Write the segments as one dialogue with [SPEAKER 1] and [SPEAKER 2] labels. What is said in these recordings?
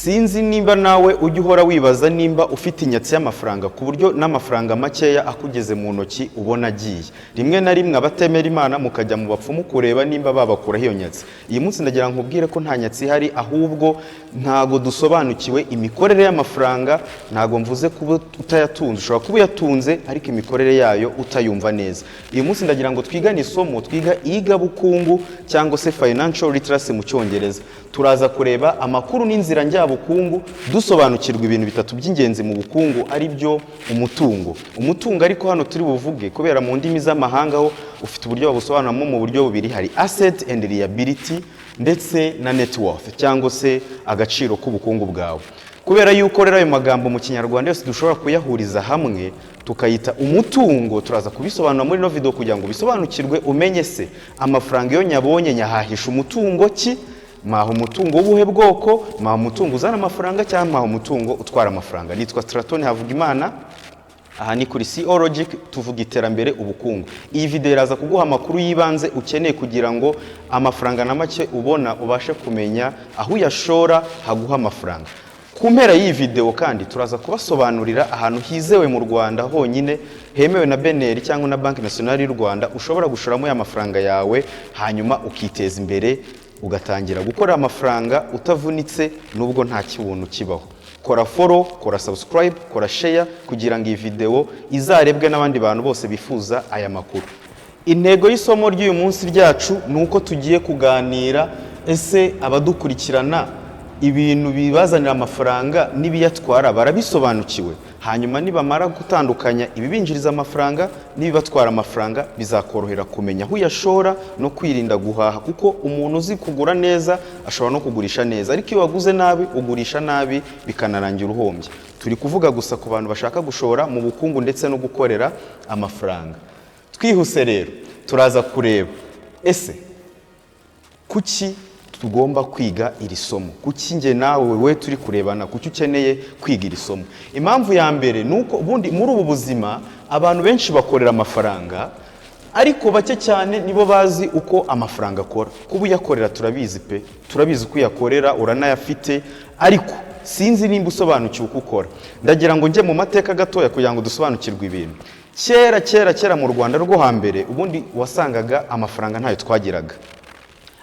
[SPEAKER 1] sinzi nimba nawe ujya uhora wibaza nimba ufite inyatsi y'amafaranga ku buryo n'amafaranga makeya akugeze mu ntoki ubona agiye. Rimwe na rimwe abatemera Imana mukajya mu bapfumu kureba nimba babakuraho iyo nyatsi. Iyi munsi ndagira ngo nkubwire ko nta nyatsi ihari, ahubwo ntago dusobanukiwe imikorere y'amafaranga. Ntago mvuze kuba utayatunze, ushobora kuba uyatunze ariko imikorere yayo utayumva neza. Iyi munsi ndagira ngo twigane isomo, twiga iyigabukungu cyangwa se financial literacy mu Cyongereza. Turaza kureba amakuru n'inzira njyabukungu, dusobanukirwa ibintu bitatu by'ingenzi mu bukungu, ari byo umutungo ariko hano turi buvuge kubera mu ndimi z'amahanga ho ufite uburyo babusobanuramo mu buryo bubiri, hari asset and liability ndetse na net worth cyangwa se agaciro k'ubukungu bwawe. Kubera yuko rero ayo magambo mu Kinyarwanda yose dushobora kuyahuriza hamwe tukayita umutungo, turaza kubisobanura muri no video kugira ngo bisobanukirwe, umenye se amafaranga iyo nyabonye nyahahisha umutungo ki, maho umutungo w'ubuhe bwoko, maho umutungo uzana amafaranga cyangwa maho umutungo utwara amafaranga. Nitwa Straton Havugimana, aha ni kuri CO Logic, tuvuga iterambere ubukungu. Iyi video iraza kuguha amakuru yibanze ukeneye kugira ngo amafaranga na make ubona ubashe kumenya aho uyashora haguha amafaranga. Ku mpera y'iyi video kandi turaza kubasobanurira ahantu hizewe mu Rwanda honyine hemewe na BNR cyangwa na Banki Nationale y'u Rwanda ushobora gushoramo ya mafaranga yawe hanyuma ukiteza imbere, ugatangira gukora amafaranga utavunitse nubwo nta kibuntu kibaho. Kora follow, kora subscribe, kora share kugira ngo iyi video izarebwe n'abandi bantu bose bifuza aya makuru. Intego y'isomo ry'uyu munsi ryacu nuko tugiye kuganira ese abadukurikirana ibintu bibazanira amafaranga n'ibiyatwara barabisobanukiwe, hanyuma nibamara gutandukanya ibibinjiriza amafaranga n'ibibatwara amafaranga bizakorohera kumenya aho uyashora no kwirinda guhaha, kuko umuntu uzi kugura neza ashobora no kugurisha neza, ariko iyo waguze nabi ugurisha nabi bikanarangira uhombye. Turi kuvuga gusa ku bantu bashaka gushora mu bukungu ndetse no gukorera amafaranga. Twihuse rero turaza kureba ese kuki tugomba kwiga iri somo, kuki nge nawe we turi kurebana, kuki ukeneye kwiga iri somo. Impamvu ya mbere nuko ubundi muri ubu buzima abantu benshi bakorera amafaranga, ariko bake cyane nibo bazi uko amafaranga akora. Kuba uyakorera turabizi pe, turabizi ko uyakorera uranayafite, ariko sinzi nimba usobanukiwe uko ukora. Ndagira ngo njye mu mateka gatoya kugira ngo dusobanukirwe ibintu. Kera mu Rwanda rwo hambere ubundi wasangaga amafaranga ntayo twagiraga.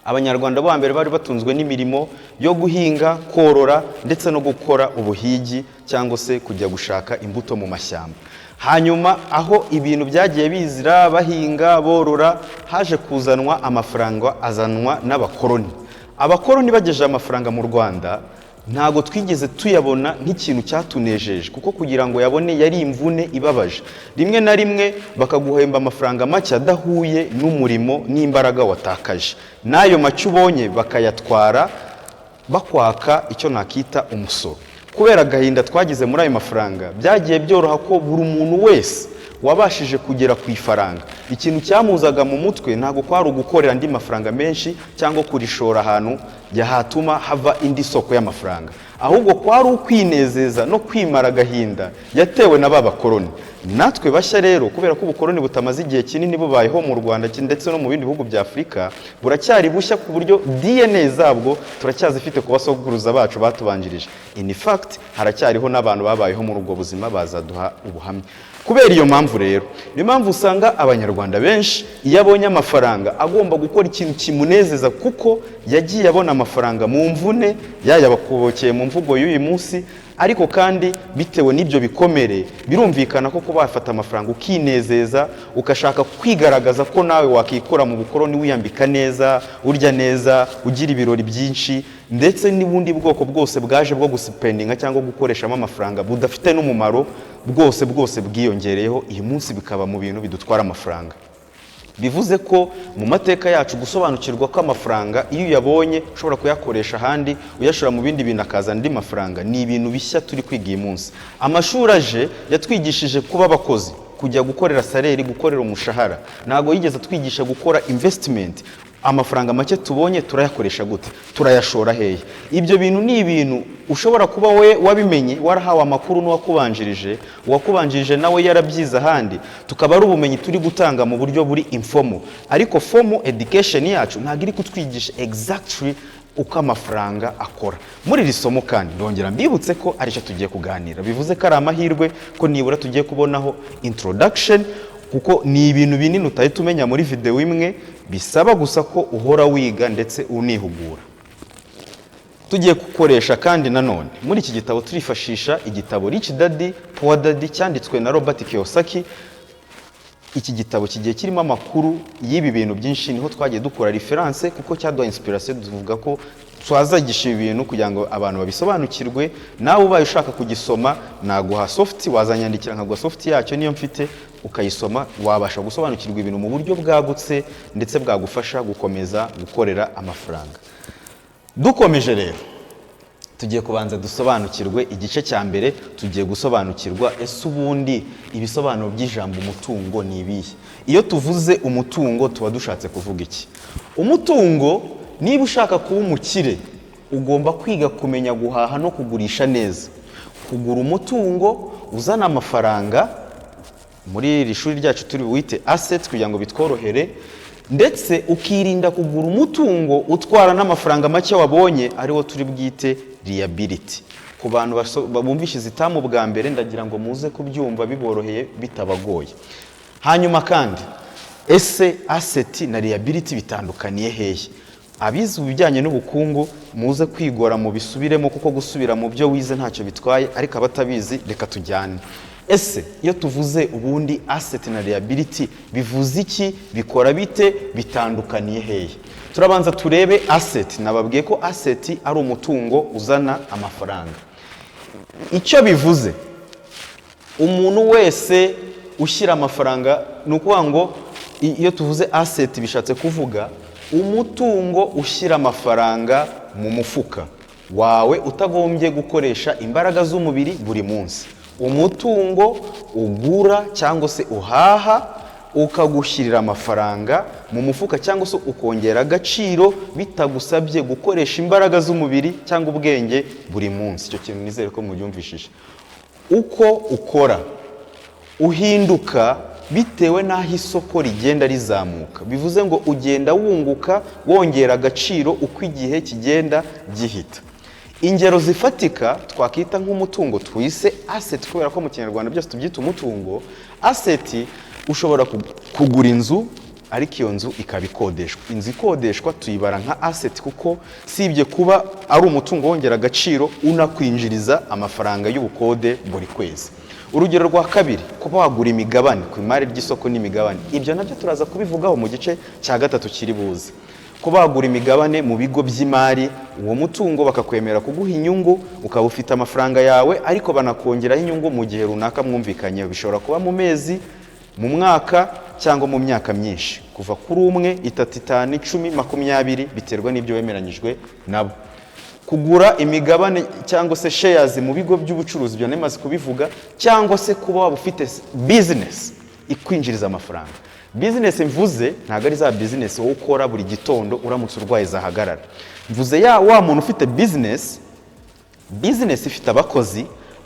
[SPEAKER 1] Abanyarwanda bo hambere bari batunzwe n'imirimo yo guhinga, korora ndetse no gukora ubuhigi cyangwa se kujya gushaka imbuto mu mashyamba. Hanyuma aho ibintu byagiye bizira, bahinga borora, haje kuzanwa amafaranga azanwa n'abakoloni. Abakoloni bagejeje amafaranga mu Rwanda ntago twigeze tuyabona nk'ikintu cyatunejeje, kuko kugira ngo yabone yari imvune ibabaje. Rimwe na rimwe bakaguhemba amafaranga make adahuye n'umurimo n'imbaraga watakaje, nayo make ubonye bakayatwara bakwaka icyo nakita umusoro. Kubera agahinda twagize muri ayo mafaranga byagiye byoroha ko buri muntu wese wabashije kugera ku ifaranga, ikintu cyamuzaga mu mutwe ntago kwari ugukorera andi mafaranga menshi cyangwa kurishora ahantu yahatuma hava indi soko y'amafaranga, ahubwo kwari ukwinezeza no kwimara agahinda yatewe na babakoloni. Natwe bashya rero kubera ko ubukoloni butamaze igihe kinini bubayeho mu Rwanda ndetse no mu bindi bihugu bya Afurika, buracyari bushya ku buryo DNA zabwo turacyazifite ku basokuruza bacu batubanjirije. In fact haracyariho n'abantu babayeho muri ubwo buzima bazaduha ubuhamya. Kubera iyo mpamvu rero, niyo mpamvu usanga abanyarwanda benshi iyo abonye amafaranga agomba gukora ikintu kimunezeza, kuko yagiye abona amafaranga mu mvune, yayabakobokeye mu mvugo y'uyu munsi, ariko kandi bitewe n'ibyo bikomere birumvikana ko kuba wafata amafaranga ukinezeza, ukashaka kwigaragaza ko nawe wakikora mu bukoloni wiyambika neza, urya neza, ugira ibirori byinshi, ndetse n'ubundi bwoko bwose bwaje bwo gusipendinga cyangwa gukoreshamo amafaranga budafite n'umumaro bwose bwiyongereyeho, iyi munsi bikaba mu bintu bidutwara amafaranga. Bivuze ko mu mateka yacu gusobanukirwa ko amafaranga iyo uyabonye ushobora kuyakoresha ahandi, uyashora mu bindi bintu akazana andi mafaranga, ni ibintu bishya turi kwiga iyi munsi. Amashuri aje yatwigishije kuba abakozi, kujya gukorera saleri, gukorera umushahara, ntago yigeze twigisha gukora investment. Amafaranga make tubonye turayakoresha gute, turayashora hehe? Ibyo bintu ni ibintu ushobora kuba we wabimenye, warahawe amakuru n'uwakubanjirije, uwakubanjirije nawe yarabyiza ahandi, tukaba ari ubumenyi turi gutanga mu buryo buri informal. Ariko formal education yacu ntago iri kutwigisha exactly uko amafaranga akora. Muri iri somo kandi ndongera mbibutse ko aricyo tugiye kuganira, bivuze ko ari amahirwe ko nibura tugiye kubonaho introduction, kuko ni ibintu binini utahita umenya muri video imwe, bisaba gusa ko uhora wiga ndetse unihugura. Tugiye gukoresha kandi nanone muri iki gitabo turifashisha igitabo Rich Daddy Poor Daddy cyanditswe na Robert Kiyosaki. Iki gitabo kigiye kirimo amakuru y'ibi bintu byinshi, niho twagiye dukora reference kuko cyaduha inspiration, tuvuga ko twazagisha ibintu kugira ngo abantu babisobanukirwe. Nawe ubaye ushaka kugisoma naguha soft, wazanyandikira nkaguha soft yacyo niyo mfite, ukayisoma wabasha gusobanukirwa ibintu mu buryo bwagutse ndetse bwagufasha gukomeza gukorera amafaranga. Dukomeje rero tugiye kubanza dusobanukirwe igice cya mbere, tugiye gusobanukirwa ese ubundi ibisobanuro by'ijambo umutungo ni ibihe. Iyo tuvuze umutungo tuba dushatse kuvuga iki? Umutungo, niba ushaka kuba umukire ugomba kwiga kumenya guhaha no kugurisha neza. Kugura umutungo uzana amafaranga, muri iri shuri ryacu turi wite assets kugira ngo bitworohere, ndetse ukirinda kugura umutungo utwara n'amafaranga make wabonye, ariwo turi bwite liability. Ku bantu bumvishe izitamu bwa mbere ndagira ngo muze kubyumva biboroheye bitabagoye. Hanyuma kandi ese asset na liability bitandukaniye hehe? Abize ubijyanye n'ubukungu muze kwigora mu bisubiremo, kuko gusubira mu byo wize ntacyo bitwaye, ariko abatabizi reka tujyane. Ese iyo tuvuze ubundi asset na liability bivuze iki, bikora bite, bitandukaniye hehe? Turabanza turebe asset. Nababwiye ko asset ari umutungo uzana amafaranga. Icyo bivuze, umuntu wese ushyira amafaranga, ni ukuvuga ngo iyo tuvuze asset bishatse kuvuga umutungo ushyira amafaranga mu mufuka wawe utagombye gukoresha imbaraga z'umubiri buri munsi. Umutungo ugura cyangwa se uhaha ukagushyirira amafaranga mu mufuka cyangwa se ukongera agaciro bitagusabye gukoresha imbaraga z'umubiri cyangwa ubwenge buri munsi. Icyo kintu nizere ko mubyumvishije. Uko ukora uhinduka bitewe n'aho isoko rigenda rizamuka. Bivuze ngo ugenda wunguka wongera agaciro uko igihe kigenda gihita. Ingero zifatika twakita nk'umutungo twise asset, kubera ko mu Kinyarwanda byose tubyita umutungo. Asset ushobora kugura inzu ariko iyo nzu ikaba ikodeshwa. Inzu ikodeshwa tuyibara nka asset kuko sibye kuba ari umutungo wongera agaciro unakwinjiriza amafaranga y'ubukode buri kwezi. Urugero rwa kabiri, kuba wagura imigabane ku imari ry'isoko n'imigabane. Ibyo nabyo turaza kubivugaho mu gice cya gatatu kiri buze. Kuba wagura imigabane mu bigo by'imari, uwo mutungo bakakwemera kuguha inyungu, ukaba ufite amafaranga yawe ariko banakongeraho inyungu mu gihe runaka mwumvikanye. Bishobora kuba mu mezi, mu mwaka cyangwa mu myaka myinshi, kuva kuri 1, 3, 5, 10, 20, biterwa n'ibyo wemeranyijwe nabo. Kugura imigabane cyangwa se shares mu bigo by'ubucuruzi, byo nemaze kubivuga, cyangwa se kuba waba ufite business ikwinjiriza amafaranga. Business mvuze ntago ari za business wowe ukora buri gitondo uramutse urwaye zahagarara. Mvuze wa muntu ufite business ifite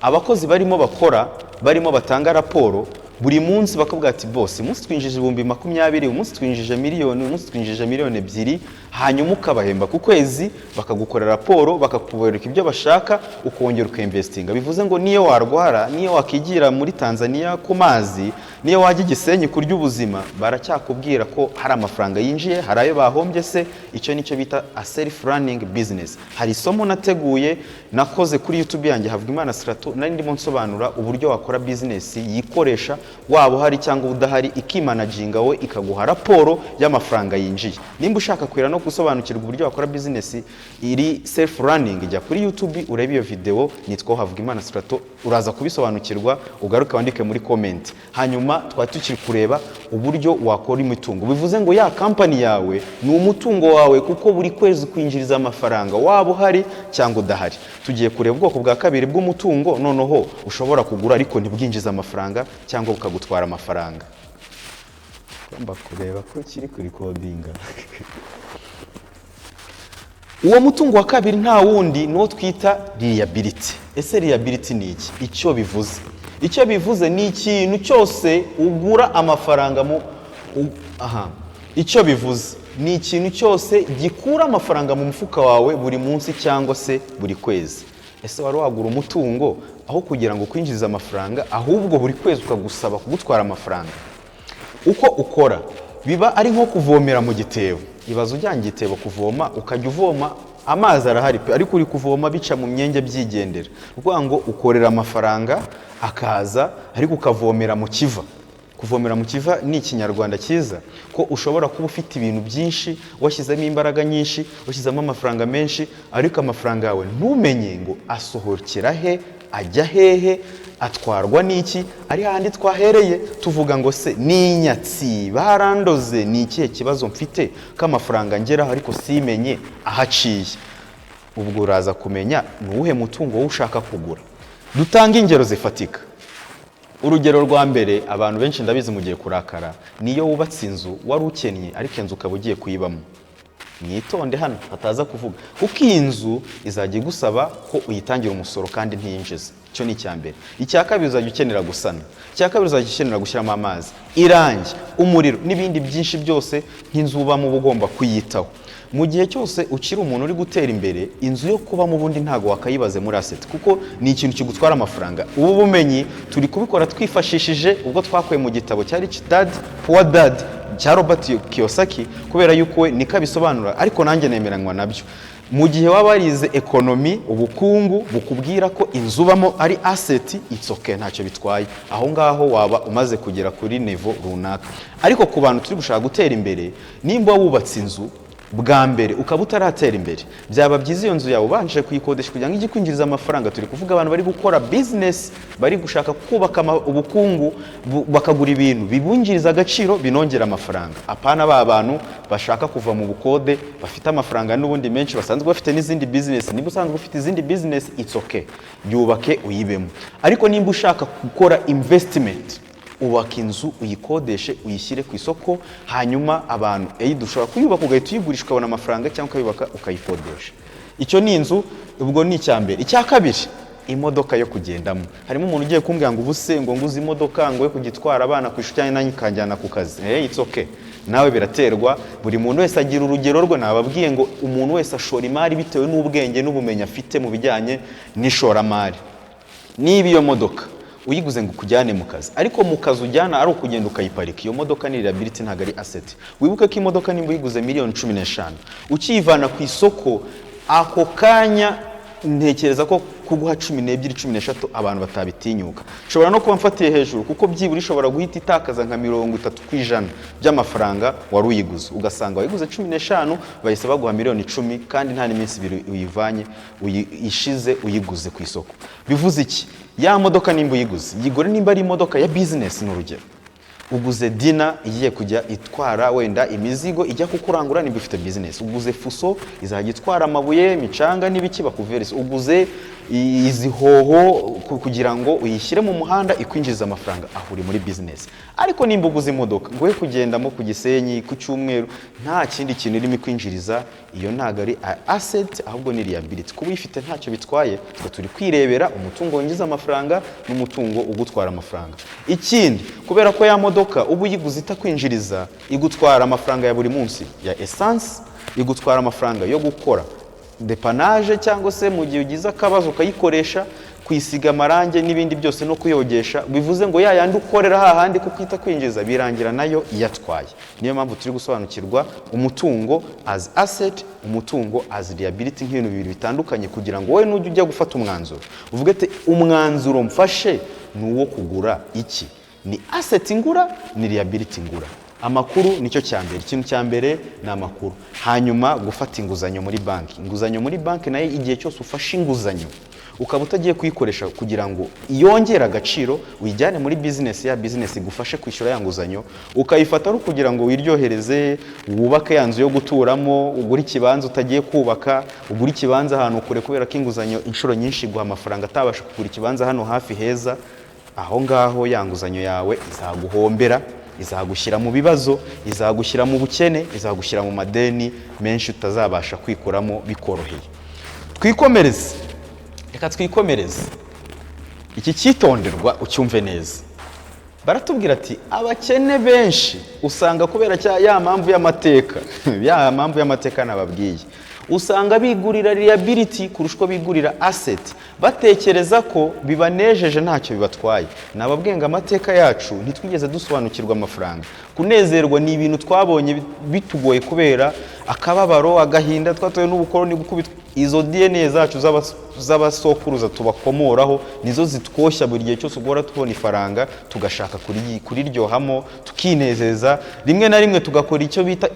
[SPEAKER 1] abakozi barimo bakora, barimo batanga raporo buri munsi, bakavuga ati boss, umunsi twinjije 20,000, umunsi twinjije miliyoni, umunsi twinjije miliyoni 2, hanyuma ukabahemba ku kwezi, bakagukorera raporo, bakakubereka ibyo bashaka, ukongera ukinvestinga. Bivuze ngo niyo warwara, niyo wakigira muri Tanzania ku mazi, niyo wajya Gisenyi kurya ubuzima, baracyakubwira ko hari amafaranga yinjiye, hari ayo bahombye. Se icyo nicyo bita a self running business. Hari isomo nateguye nakoze kuri YouTube yanjye Havugimana Strato, nari ndimo nsobanura uburyo wakora business yikoresha waba uhari cyangwa udahari, ikimanaginga we ikaguha raporo y'amafaranga yinjiye. Nimba ushaka kwira no gusobanukirwa uburyo wakora business iri self running, jya kuri YouTube urebe iyo video, nitwa Havugimana Strato, uraza kubisobanukirwa, ugaruke wandike muri comment. Hanyuma tukiri kureba uburyo wakora imitungo. Bivuze ngo ya company yawe ni umutungo wawe, kuko buri kwezi kwinjiriza amafaranga waba uhari cyangwa udahari. Tugiye kureba ubwoko bwa kabiri bw'umutungo, noneho ushobora kugura ariko ntibwinjiza amafaranga cyangwa ukagutwara amafaranga. Ngomba kureba ko kiri kuri codinga. Uwo mutungo wa kabiri nta wundi nuwo twita liability. Ese liability ni iki? Icyo bivuze ni ikintu cyose ugura amafaranga icyo bivuze ni ikintu cyose gikura amafaranga mu mufuka wawe buri munsi cyangwa se buri kwezi. Ese wari wagura umutungo aho kugira ngo kwinjiza amafaranga, ahubwo buri kwezi ukagusaba kugutwara amafaranga? Uko ukora biba ari nko kuvomera mu gitebo. Ibaza ujyanye igitebo kuvoma, ukajya uvoma amazi arahari pe, ariko uri kuvoma bica mu myenge byigendera. Ukuvuga ngo ukorera amafaranga akaza, ariko ukavomera mu kiva. Kuvomera mu kiva ni ikinyarwanda cyiza, ko ushobora kuba ufite ibintu byinshi, washyizemo imbaraga nyinshi, washyizemo amafaranga menshi, ariko amafaranga yawe ntumenye ngo asohokera he, ajya hehe, atwarwa n'iki. Ari handi twahereye tuvuga ngo se n'inyatsi barandoze, ni ikihe kibazo mfite ko amafaranga ngeraho ariko simenye ahaciye? Ubwo uraza kumenya ni uwuhe mutungo wowe ushaka kugura. Dutanga ingero zifatika. Urugero rwa mbere, abantu benshi ndabizi mugiye kurakara, niyo wubatse inzu wari ukennye ariko inzu ukaba ugiye kuyibamo. Mwitonde hano hataza kuvuga, kuko iyi nzu izajya igusaba ko uyitangira umusoro kandi ntiyinjiza. Icyo ni icya mbere. Icya kabiri, uzajya ukenera gusana. Icya kabiri, uzajya ukenera gushyiramo amazi, irangi, umuriro n'ibindi byinshi byose nk'inzu ubamo uba ugomba kuyitaho. Mu gihe cyose ukiri umuntu uri gutera imbere, inzu yo kubamo ubundi ntago wakayibaze muri asset, kuko ni ikintu kigutwara amafaranga. Ubu bumenyi turi kubikora twifashishije ubwo twakuye mu gitabo cya Rich Dad Poor Dad cya Robert Kiyosaki, kubera yuko we niko abisobanura, ariko nanjye nemeranywa nabyo. Mu gihe waba warize ekonomi, ubukungu bukubwira ko inzu ubamo ari asset, it's okay, ntacyo bitwaye. Aho ngaho waba umaze kugera kuri niveau runaka. Ariko ku bantu turi gushaka gutera imbere, nimba wubatse inzu bwa mbere ukaba utaratera imbere, byaba byiza iyo nzu yawe ubanje kuyikodesha kugira ngo ijye kwinjiriza amafaranga. Turi kuvuga abantu bari gukora business, bari gushaka kubaka ubukungu, bakagura ibintu bibungiriza agaciro, binongera amafaranga. Apana ba bantu bashaka kuva mu bukode, bafite amafaranga n'ubundi menshi, basanzwe bafite n'izindi business. Niba usanzwe ufite izindi business, it's okay, yubake uyibemo. Ariko nimba ushaka gukora investment, ubaka inzu, uyikodeshe, uyishyire ku isoko, hanyuma abantu dushobora kuyubaka ugahita uyigurisha ukabona amafaranga, cyangwa ukayubaka ukayikodesha. Icyo ni inzu, ubwo ni icya mbere. Icya kabiri, imodoka yo kugendamo. Harimo umuntu ugiye kumbwira ngo ubuse ngo nguze imodoka ngo yo kugitwara abana ku ishuri cyangwa nanjye kanjyana ku kazi. It's okay, nawe biraterwa. Buri muntu wese agira urugero rwe. Nababwiye ngo umuntu wese ashora imari bitewe n'ubwenge n'ubumenyi afite mu bijyanye n'ishoramari. Niba iyo modoka uyiguze ngo kujyane mu kazi, ariko mu kazi ujyana ari ukugenda ukayiparika, iyo modoka ni liability, ntabwo ari asset. Wibuke ko imodoka nimba uyiguze miliyoni 15, ukiyivana ku isoko ako kanya, ntekereza ko kuguha 12, 13 abantu batabitinyuka. Ushobora no kuba mfatiye hejuru, kuko byibura ishobora guhita itakaza nka 30% by'amafaranga wari uyiguze. Ugasanga wayiguze 15, bahise baguha miliyoni 10, kandi nta n'iminsi 2 uyivanye ishize uyiguze ku isoko. Bivuze iki? Ya modoka nimba uyiguze, yigore nimba ari imodoka ya business. N'urugero, uguze dina igiye kujya itwara wenda imizigo ijya kukurangura, nimba ufite business. Uguze fuso izajya itwara amabuye, imicanga n'ibiki bakuverisa. Uguze izi hoho kugira ngo uyishyire mu muhanda ikwinjiza amafaranga, aho uri muri business. Ariko nimba uguze imodoka ngo kugendamo ku Gisenyi ku Cyumweru, nta kindi kintu irimo kwinjiriza, iyo ntago ari asset, ahubwo ni liability. Kuba uyifite ntacyo bitwaye, turi kwirebera umutungo winjiza amafaranga n'umutungo ugutwara amafaranga. Ikindi, kubera ko ya modoka ubu uyiguze itakwinjiriza, igutwara amafaranga ya buri munsi ya essence, igutwara amafaranga yo gukora depanage, cyangwa se mu gihe ugize akabazo ukayikoresha, kwisiga amarange n'ibindi byose no kuyogesha. Bivuze ngo ya yandi ukorera hahandi kukwita kwinjiza, birangira nayo iyatwaye. Niyo mpamvu turi gusobanukirwa umutungo as asset, umutungo as liability, nk'ibintu bibiri bitandukanye, kugira ngo wowe nujya ujya gufata umwanzuro uvuge ati umwanzuro mfashe ni uwo kugura iki, ni asset ngura, ni liability ngura. Amakuru nicyo cya mbere. Ikintu cya mbere ni amakuru. Hanyuma gufata inguzanyo muri banki. Inguzanyo muri banki nayo, igihe cyose ufashe inguzanyo ukaba utagiye kuyikoresha kugira ngo yongere agaciro, uyijyane muri business, ya business igufashe kwishyura ya nguzanyo, ukayifata ari kugira ngo wiryohereze, wubake ya nzu yo guturamo, ugura ikibanza utagiye kubaka, ugura ikibanza ahantu kure, kubera ko inguzanyo inshuro nyinshi guha amafaranga atabasha kugura ikibanza hano hafi heza. Aho ngaho ya nguzanyo yawe izaguhombera, izagushyira mu bibazo, izagushyira mu bukene, izagushyira mu madeni menshi utazabasha kwikuramo bikoroheye. Twikomereze, reka twikomereze. Iki cyitonderwa ucyumve neza. baratubwira ati abakene benshi usanga kubera ya mpamvu y'amateka ya mpamvu y'amateka nababwiye, usanga bigurira liability kurusha uko bigurira asset, batekereza ko bibanejeje ntacyo bibatwaye. Nababwiye ngo amateka yacu ntitwigeze dusobanukirwa amafaranga. Kunezerwa ni ibintu twabonye bitugoye kubera akababaro, agahinda twatoye n'ubukoloni gukubitwa. Izo DNA zacu z'abasokuruza tubakomoraho nizo zitwoshya buri gihe cyose ugora tubona ifaranga tugashaka kuriryohamo tukinezeza. Rimwe na rimwe tugakora icyo bita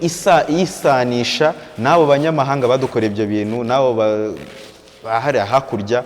[SPEAKER 1] isanisha n'abo banyamahanga badukoreye ibyo bintu, n'abo bahariya hakurya,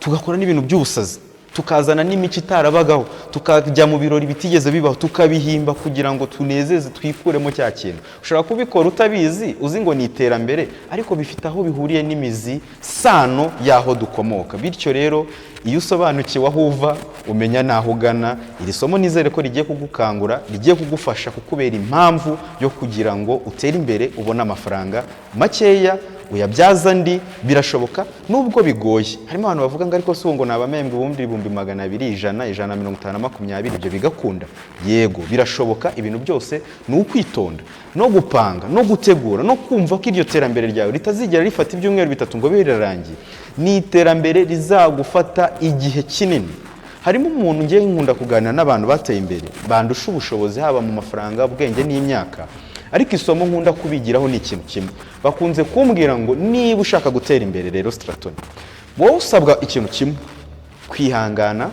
[SPEAKER 1] tugakora n'ibintu by'ubusazi, tukazana n'imico itarabagaho, tukajya mu birori bitigeze bibaho, tukabihimba kugira ngo tunezeze twikuremo cya kintu. Ushobora kubikora utabizi, uzi ngo ni iterambere, ariko bifite aho bihuriye n'imizi sano y'aho dukomoka. Bityo rero iyo usobanukiwe aho uva umenya n'aho ugana. Iri somo nizere ko rigiye kugukangura, rigiye kugufasha kukubera impamvu yo kugira ngo utere imbere, ubone amafaranga makeya uyabyaza andi. Birashoboka nubwo bigoye. Harimo abantu bavuga ngo ariko si ngo nabamembwe ibihumbi 200, 100, 150, 20, ibyo bigakunda. Yego birashoboka. Ibintu byose ni ukwitonda no gupanga no gutegura no kumva ko iryo terambere ryawe ritazigera rifata ibyumweru 3 ngo birarangiye. Ni iterambere rizagufata igihe kinini. Harimo umuntu ngiye nkunda kuganira n'abantu bateye imbere bandusha ubushobozi haba mu mafaranga, ubwenge n'imyaka, ariko isomo nkunda kubigiraho ni ikintu kimwe. Bakunze kumbwira ngo niba ushaka gutera imbere rero Straton, wowe usabwa ikintu kimwe: kwihangana,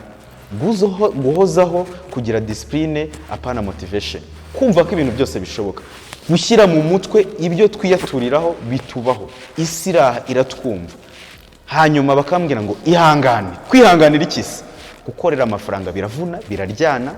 [SPEAKER 1] guhozaho, kugira discipline apana motivation, kumva ko ibintu byose bishoboka, gushyira mu mutwe ibyo twiyaturiraho bitubaho, isi iratwumva. Hanyuma bakambwira ngo ihangane. Kwihanganira ikisi? Gukorera amafaranga biravuna, biraryana,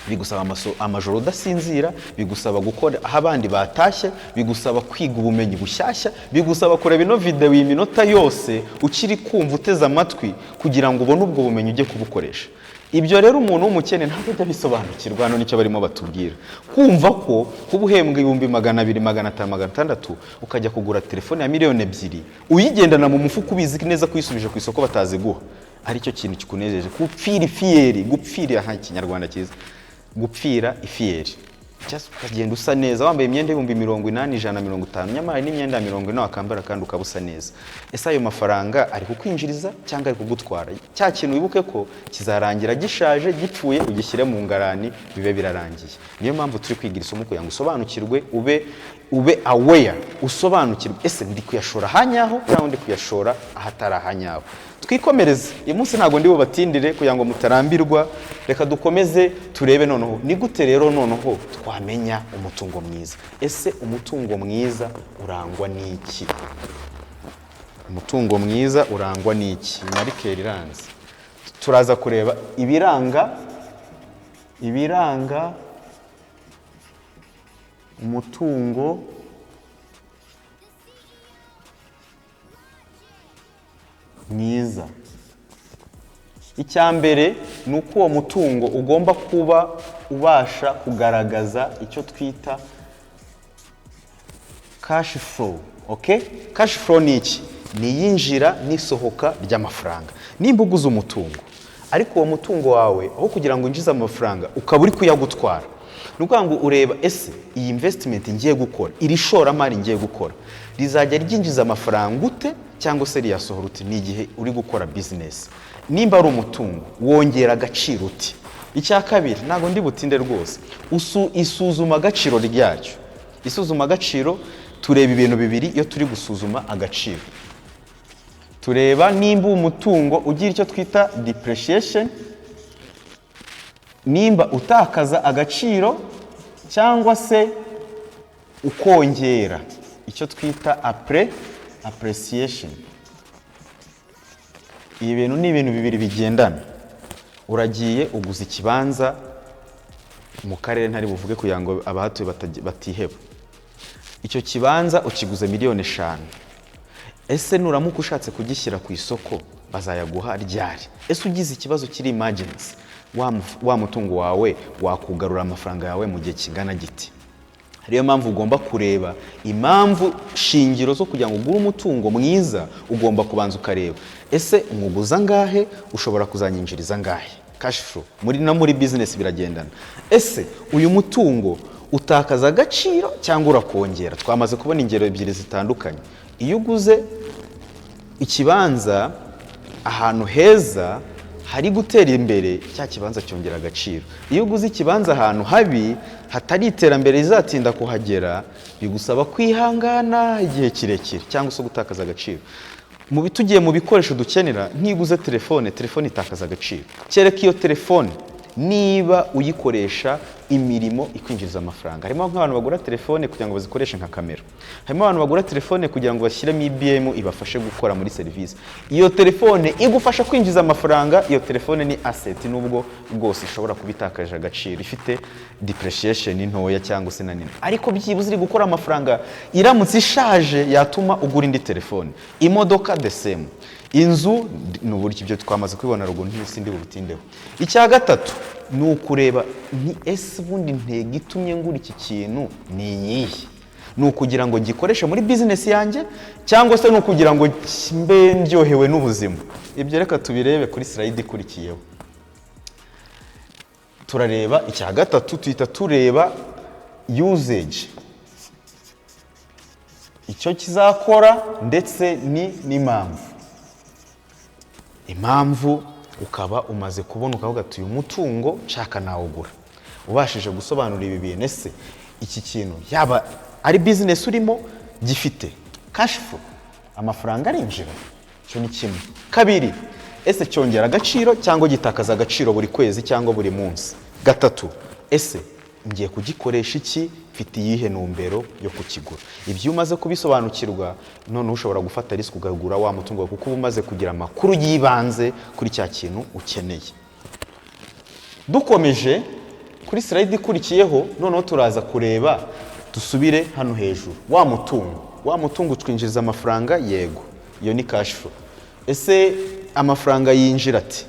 [SPEAKER 1] bigusaba amajoro udasinzira, bigusaba gukora aho abandi batashye, bigusaba kwiga ubumenyi bushyashya, bigusaba kureba ino video y'iminota yose ukiri kumva uteze amatwi kugira ngo ubone ubwo bumenyi ujye kubukoresha. Ibyo rero umuntu w'umukene ntabwo ajya bisobanukirwa. Hano nicyo barimo batubwira. Kumva ko kuba uhembwa 200, 500, 600 ukajya kugura telefone ya miliyoni 2 uyigendana mu mufuka ubizi neza kuyisubije ku isoko bataziguha, ari cyo kintu kikunejeje. Gupfira ifiyeri, gupfira aha Kinyarwanda cyiza, gupfira ifiyeri. Just ukagenda usa neza wambaye imyenda y'80, 150, nyamara n'imyenda 40 wakambara kandi ukabusa neza. Ese ayo mafaranga ari kukwinjiriza cyangwa ari kugutwara? Cya kintu wibuke ko kizarangira gishaje, gipfuye, ugishyire mu ngarani, bibe birarangiye. Niyo mpamvu turi kwigira isomo kugira ngo usobanukirwe, ube aware, usobanukirwe ese ndi kuyashora hanyaho cyangwa ndi kuyashora ahatari ahanyaho. Twikomereze. Uyu munsi ntago ndi bubatindire kugira ngo mutarambirwa. Reka dukomeze turebe noneho ni gute rero noneho twamenya umutungo mwiza. Ese umutungo mwiza urangwa n'iki? Umutungo mwiza urangwa n'iki? Marike riranze. Turaza kureba ibiranga umutungo mwiza. Icyambere ni uko uwo mutungo ugomba kuba ubasha kugaragaza icyo twita cash flow. Okay? Cash flow ni iki? Ni yinjira n'isohoka ry'amafaranga. Nimba uguze umutungo ariko uwo mutungo wawe aho kugira ngo injize amafaranga ukaba uri kuyagutwara, nuko ngo ureba ese iyi investment ngiye gukora, iri shoramari ngiye gukora rizajya ryinjiza amafaranga gute cyangwa se riyasohora ute? Ni igihe uri gukora business. Nimba ari umutungo wongera agaciro uti? Icya kabiri ntago ndi butinde rwose, isuzuma agaciro ryacyo. Isuzuma agaciro tureba ibintu bibiri iyo turi gusuzuma agaciro. Tureba nimba umutungo ugira icyo twita depreciation, nimba utakaza agaciro cyangwa se ukongera icyo twita appreciation. Ibi bintu ni ibintu bibiri bigendana. Uragiye uguza ikibanza mu karere ntari buvuge kugira ngo abahatuye batiheba. Icyo kibanza ukiguze miliyoni 5. Ese nuramuka ushatse kugishyira ku isoko bazayaguha ryari? Ese ugize ikibazo kiri emergency, wa mutungo wawe wakugarura amafaranga yawe mu gihe kingana giti? Ariyo mpamvu ugomba kureba impamvu shingiro zo kugira ngo ugure umutungo mwiza. Ugomba kubanza ukareba ese umuguza ngahe, ushobora kuzanyinjiriza ngahe. cash flow muri business biragendana. Ese uyu mutungo utakaza agaciro cyangwa urakongera? Twamaze kubona ingero ebyiri zitandukanye. Iyo uguze ikibanza ahantu heza hari gutera imbere, cya kibanza cyongera agaciro. Iyo uguze ikibanza ahantu habi hatari iterambere rizatinda kuhagera, bigusaba kwihangana igihe kirekire cyangwa se gutakaza agaciro. Tugiye mu bikoresho dukenera, nk'iguze telefone itakaza agaciro. Kereka iyo telefone niba uyikoresha imirimo ikwinjiriza amafaranga. Harimo nk'abantu bagura telefone kugira ngo bazikoreshe nka kamera. Harimo abantu bagura telefone kugira ngo bashyiremo IBM ibafashe gukora muri serivisi. Iyo telefone igufasha kwinjiza amafaranga, iyo telefone ni asset nubwo rwose ishobora kubitakaje agaciro, ifite depreciation ntoya cyangwa se nini. Ariko byibuze iri gukora amafaranga, iramutse ishaje yatuma ugura indi telefone. Imodoka the same. Inzu ni uburyo ibyo twamaze kwibona ruguru n'isindi burutindeho. Icya gatatu ni ukureba ni ese ubundi ntego itumye ngura iki kintu ni iyihe? Ni ukugira ngo ngikoreshe muri business yanjye cyangwa se ni ukugira ngo mbe ndyohewe n'ubuzima? Ibyo reka tubirebe kuri slide ikurikiyeho. Turareba icya gatatu, tuhita tureba usage, icyo kizakora ndetse n'impamvu. Impamvu ukaba umaze kubona ukavuga ati uyu mutungo nshaka nawugura. Ubashije gusobanura ibi bintu, ese iki kintu yaba ari business urimo gifite cash flow, amafaranga arinjira, cyo ni kimwe. Kabiri, ese cyongera agaciro cyangwa gitakaza agaciro buri kwezi cyangwa buri munsi? Gatatu, ese ngiye kugikoresha iki, mfite iyihe ntumbero yo kukigura? Ibyo umaze kubisobanukirwa, none ushobora gufata risk ukagura wa mutungo kuko uba umaze kugira amakuru yibanze kuri cya kintu ukeneye. Dukomeje kuri slide ikurikiyeho, noneho turaza kureba, dusubire hano hejuru. Wa mutungo utwinjiriza amafaranga, yego, iyo ni cash flow. Ese amafaranga yinjira ati?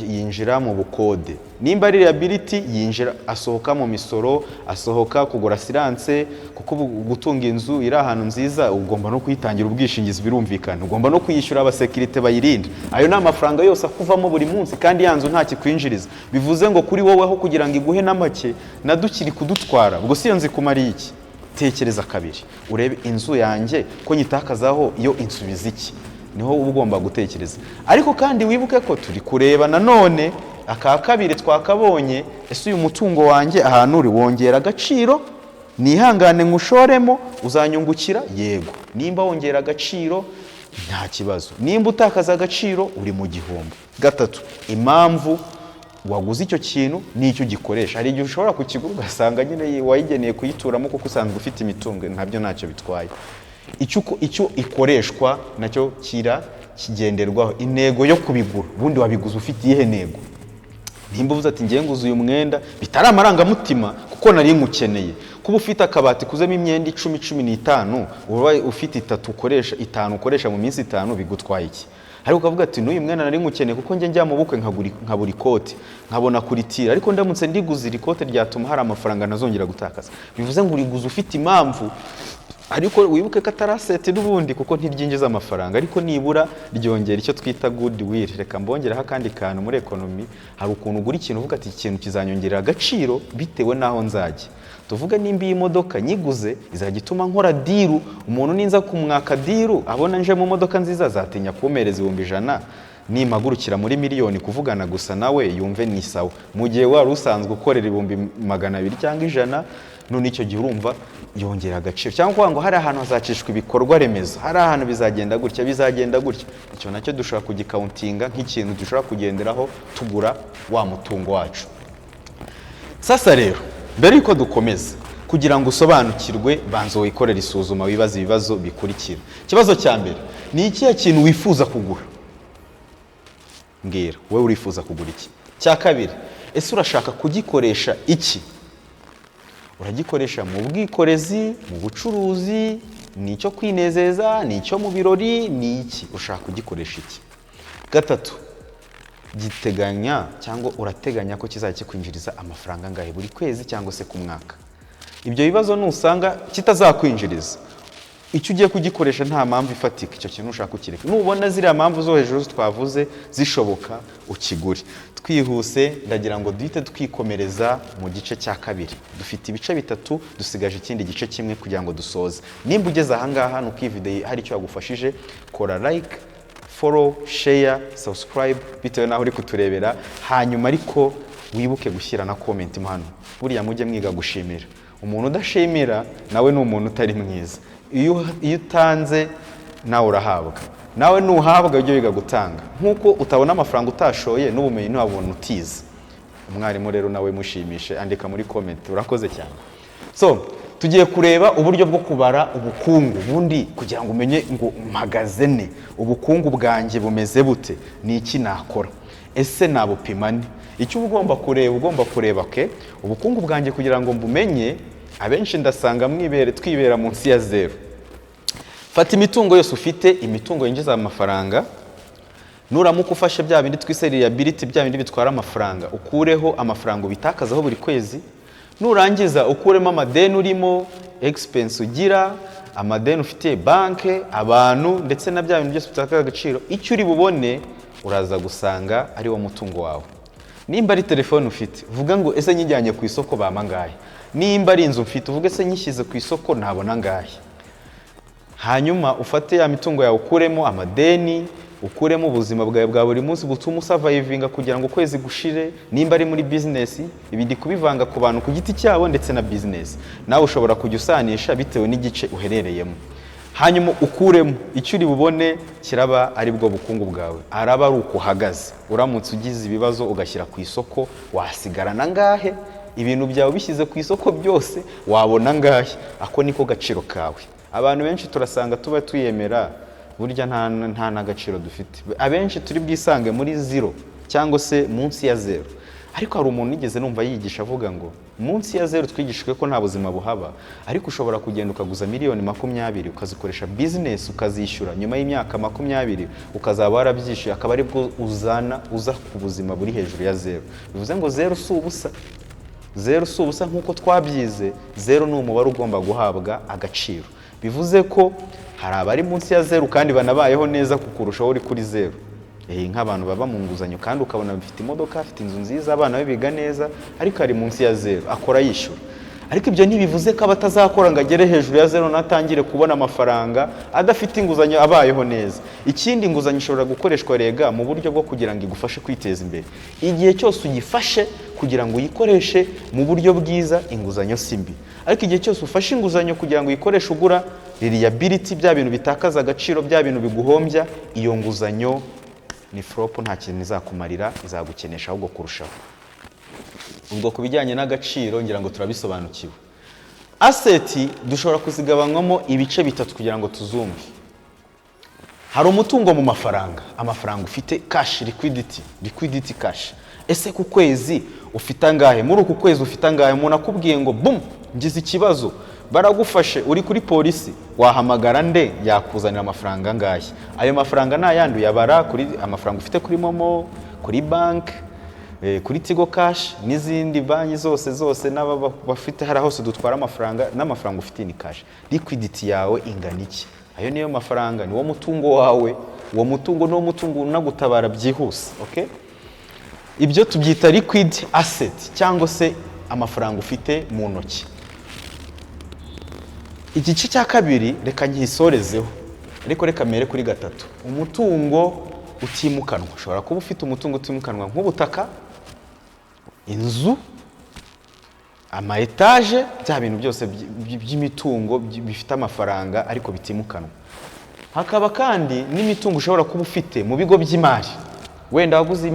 [SPEAKER 1] Yinjira mu bukode. Nimba ari liability, yinjira asohoka mu misoro, asohoka kugura assurance, kuko gutunga inzu iri ahantu nziza ugomba no kuyitangira ubwishingizi, birumvikana. Ugomba no kuyishyura abasekirite bayirinda. Ayo ni amafaranga yose akuvamo buri munsi kandi yanzu nta kikwinjiriza. Bivuze ngo kuri wowe aho kugira ngo iguhe n'amake nadukiri kudutwara, ubwo si yo nzi kumara iki. Tekereza kabiri, urebe inzu yanjye ko nyitakazaho iyo insubiza iki. Niho uba ugomba gutekereza. Ariko kandi wibuke ko turi kureba nanone aka kabiri twakabonye, ese uyu mutungo wanjye ahantu uri wongera agaciro, nihangane ngushoremo uzanyungukira? Yego. Nimba wongera agaciro nta kibazo. Nimba utakaza agaciro uri mu gihombo. Gatatu, impamvu waguze icyo kintu n'icyo gikoresha. Hari igihe ushobora kukigura ugasanga nyine wayigeneye kuyituramo kuko usanzwe ufite imitungo, ntabyo ntacyo bitwaye. Icyo ikoreshwa nacyo kigenderwaho. Intego yo kubigura, ubundi wabiguze ufite iyihe ntego? Nimba uvuze ati ngiye nguze uyu mwenda bitari amarangamutima kuko nari nkukeneye, kuba ufite akabati kuzemo imyenda 10-15, uba ufite 5 ukoresha mu minsi 5, bigutwaye iki? Ariko ukavuga ati n'uyu mwenda nari nkukeneye kuko njya mu bukwe nkabura ikoti, nkabona kuritira, ariko ndamutse ndiguze iri kote ryatuma hari amafaranga nazongera gutakaza. Bivuze ngo uriguze ufite impamvu, ariko wibuke ko atarasete n'ubundi kuko ntiryinjiza amafaranga, ariko nibura ryongera icyo twita goodwill. Reka mbongeraho akandi kantu muri economy, hari ukuntu ugura ikintu uvuga ati ikintu kizanyongerera agaciro bitewe naho nzajya. Tuvuge nimba iyi modoka nyiguze izajya ituma nkora diru, umuntu ninza kumwaka diru abona nje mu modoka nziza azatinya kumereza 100,000, nimagurukira muri miliyoni kuvugana gusa nawe yumve ni sawa. Mu gihe wari usanzwe ukorera 200 cyangwa 100, none icyo gihe urumva yongera agaciro. Cyangwa ngo hari ahantu hazacishwa ibikorwa remezo, hari ahantu bizagenda gutya, icyo nacyo dushobora kugikauntinga nk'ikintu dushobora kugenderaho tugura wa mutungo wacu. Sasa rero mbere yuko dukomeza, kugira ngo usobanukirwe, banza wikorera isuzuma, wibaza ibibazo bikurikira. Ikibazo cya mbere, ni ikihe kintu wifuza kugura? Mbwira, wowe urifuza kugura iki? Cya kabiri, ese urashaka kugikoresha iki? Uragikoresha mu bwikorezi, mu bucuruzi, ni icyo kwinezeza, ni icyo mu birori, ni iki? Ushaka kugikoresha iki? Gatatu, giteganya cyangwa urateganya ko kizajya kikwinjiriza amafaranga angahe buri kwezi cyangwa se ku mwaka? Ibyo bibazo nusanga kitazakwinjiriza, icyo ugiye kugikoresha nta mpamvu ifatika, icyo kintu ushaka ukireka. Nubona ziriya mpamvu zo hejuru twavuze zishoboka, ukigure. Twihuse ndagira ngo duhite twikomereza mu gice cya kabiri. Dufite ibice bitatu, dusigaje ikindi gice kimwe kugira ngo dusoze. Nimba ugeze aha ngaha nuko iyi video hari icyo yagufashije, kora like, follow, share, subscribe bitewe naho uri kuturebera, hanyuma ariko wibuke gushyira na comment hano. Buriya mujye mwiga gushimira. Umuntu udashimira nawe ni umuntu utari mwiza. Iyo utanze nawe urahabwa, nawe nuhabwa ibyo biga gutanga. Nkuko utabona amafaranga utashoye n'ubumenyi ntiwabona utize. Umwarimu rero nawe mushimishe, andika muri comment. Urakoze cyane. So tugiye kureba uburyo bwo kubara ubukungu, bundi kugira ngo umenye ngo mpagaze ne, ubukungu bwanjye bumeze bute, ni iki nakora, ese nabupima nte. Icyo ugomba kureba ke ubukungu bwanjye kugira ngo mbumenye. Abenshi ndasanga twibera munsi ya zero. Fata imitungo yose ufite, imitungo yinjiza amafaranga, nuramuka ufashe bya bindi twise liability, bya bindi bitwara amafaranga, ukureho amafaranga ubitakazaho buri kwezi. Nurangiza ukuremo amadeni urimo, expense ugira, amadeni ufitiye banke, abantu, ndetse na bya bintu byose bitakaza agaciro. Icyo uri bubone uraza gusanga ari wo mutungo wawe. Nimba ari telefone ufite, vuga ngo ese nyijyanye ku isoko bama ngahe. Nimba ari inzu ufite, uvuge se nyishyize ku isoko ntabona ngahe. Hanyuma ufate ya mitungo yawe ukuremo amadeni, ukuremo ubuzima bwawe bwa buri munsi butuma usavayivinga kugira ngo ukwezi gushire. Nimba ari muri business, ibi ndi kubivanga ku bantu ku giti cyabo ndetse na business. Nawe ushobora kujya usanisha bitewe n'igice uherereyemo. Hanyuma ukuremo icyo uri bubone kiraba ari bwo bukungu bwawe. Araba ari uko uhagaze. Uramutse ugize ibibazo ugashyira ku isoko, wasigarana ngahe? Ibintu byawe bishyize ku isoko byose wabona ngahe? Ako niko gaciro kawe. Abantu benshi turasanga tuba tuyemera, burya nta n'agaciro dufite. Abenshi turi bwisange muri zero cyangwa se munsi ya zero. Ariko hari umuntu nigeze numva yigisha avuga ngo munsi ya zero twigishwe ko nta buzima buhaba, ariko ushobora kugenda ukaguza miliyoni 20 ukazikoresha business ukazishyura, nyuma y'imyaka 20 ukazaba warabyishyuye, akaba ari bwo uza ku buzima buri hejuru ya zero. Bivuze ngo zero si ubusa. Zero si ubusa nk'uko twabyize. Zero ni umubare ugomba guhabwa agaciro. Bivuze ko hari abari munsi ya zero kandi banabayeho neza kukurushaho uri kuri zero. Nk'abantu baba mu nguzanyo kandi ukabona bafite imodoka, afite inzu nziza, abana be biga neza, ariko ari munsi ya zero, akora yishyura. Ariko ibyo ntibivuze ko abatazakora ngo agere hejuru ya zero natangire kubona amafaranga adafite inguzanyo abayeho neza. Ikindi, inguzanyo ishobora gukoreshwa rega mu buryo bwo kugira ngo igufashe kwiteza imbere. Igihe cyose uyifashe kugira ngo uyikoreshe mu buryo bwiza, inguzanyo si mbi. Ariko igihe cyose ufashe inguzanyo kugira ngo uyikoreshe ugura liability, bya bintu bitakaza agaciro, bya bintu biguhombya, iyo nguzanyo ni flop, nta kintu izakumarira, izagukenesha ahubwo kurushaho. Ubwo kubijyanye n'agaciro ngira ngo turabisobanukiwe. Asset dushobora kuzigabanywamo ibice bitatu kugira ngo tuzumve. Hari umutungo mu mafaranga, amafaranga ufite, cash, liquidity cash. Ese ku kwezi ufite angahe? Muri uku kwezi ufite angahe? Umuntu akubwiye ngo bum, ngize ikibazo, baragufashe, uri kuri polisi, wahamagara nde yakuzanira amafaranga angahe? Ayo mafaranga nayandi uyabara kuri amafaranga ufite kuri Momo, kuri bank, kuri Tigo Cash n'izindi banki zose n'aba bafite hari hose dutwara amafaranga, n'amafaranga ufite ni cash. Liquidity yawe ingana iki? Ayo niyo mafaranga, ni wo mutungo wawe. Uwo mutungo no mutungo unagutabara byihuse. Okay? Ibyo tubyita liquid asset cyangwa se amafaranga ufite mu ntoki. Igice cya kabiri reka nyisorezeho, ariko reka mere kuri gatatu. Umutungo utimukanwa. Ushobora kuba ufite umutungo utimukanwa nk'ubutaka, inzu, ama etage, bya bintu byose by'imitungo bifite amafaranga ariko bitimukanwa. Hakaba kandi n'imitungo ushobora kuba ufite mu bigo by'imari. Wenda waguze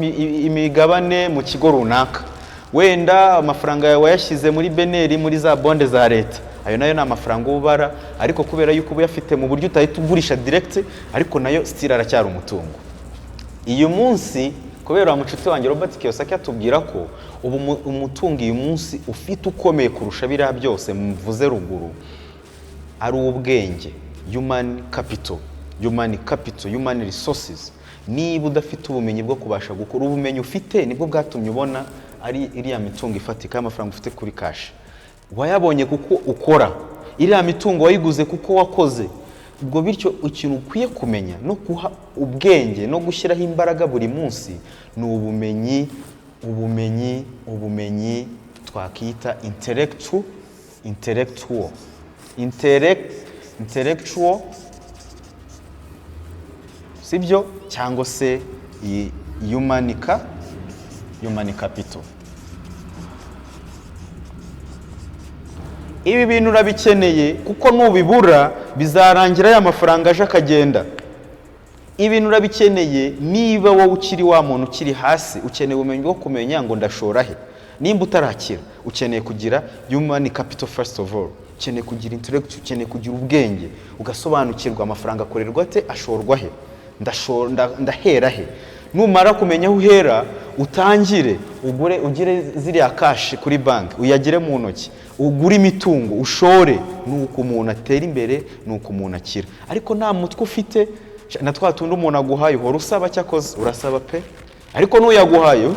[SPEAKER 1] imigabane mu kigo runaka, wenda amafaranga yawe wayashyize muri beneri, muri za bonde za leta. Ayo nayo ni amafaranga ubara, ariko kubera yuko uba yafite mu buryo utahita ugurisha direct, ariko nayo still aracyari umutungo. Iyo munsi kubera umucuti wanjye Robert Kiyosaki atubwira ko ubu umutungo uyu munsi ufite ukomeye kurusha biriya byose mvuze ruguru ari ubwenge, human capital, human resources. Niba udafite ubumenyi bwo kubasha gukora, ubumenyi ufite nibwo bwatumye ubona ari iriya mitungo ifatika y'amafaranga ufite kuri cash. Wayabonye kuko ukora, iriya mitungo wayiguze kuko wakoze. ubwo bityo ikintu ukwiye kumenya no guha ubwenge no gushyiraho imbaraga buri munsi ni ubumenyi twakita intellectual sibyo, cyangwa se human capital. Ibi bintu urabikeneye kuko nubibura bizarangira ya mafaranga aje akagenda. Ibintu urabikeneye niba wowe ukiri wa muntu ukiri hasi, ukeneye ubumenyi bwo kumenya ngo ndashora he. Nimba utarakira ukeneye kugira human capital first of all, ukeneye kugira intellect, ukeneye kugira ubwenge, ugasobanukirwa amafaranga akorerwa ate, ashorwa he, ndahera he. Numara kumenya aho uhera, utangire ugire ziriya cash kuri bank, uyagire mu ntoki, ugure imitungo, ushore. Nuko umuntu atera imbere, nuko umuntu akira. Ariko nta mutwe ufite, na twatundi umuntu aguhaye uhora usaba, cyakoze urasaba pe, ariko nuyaguhaye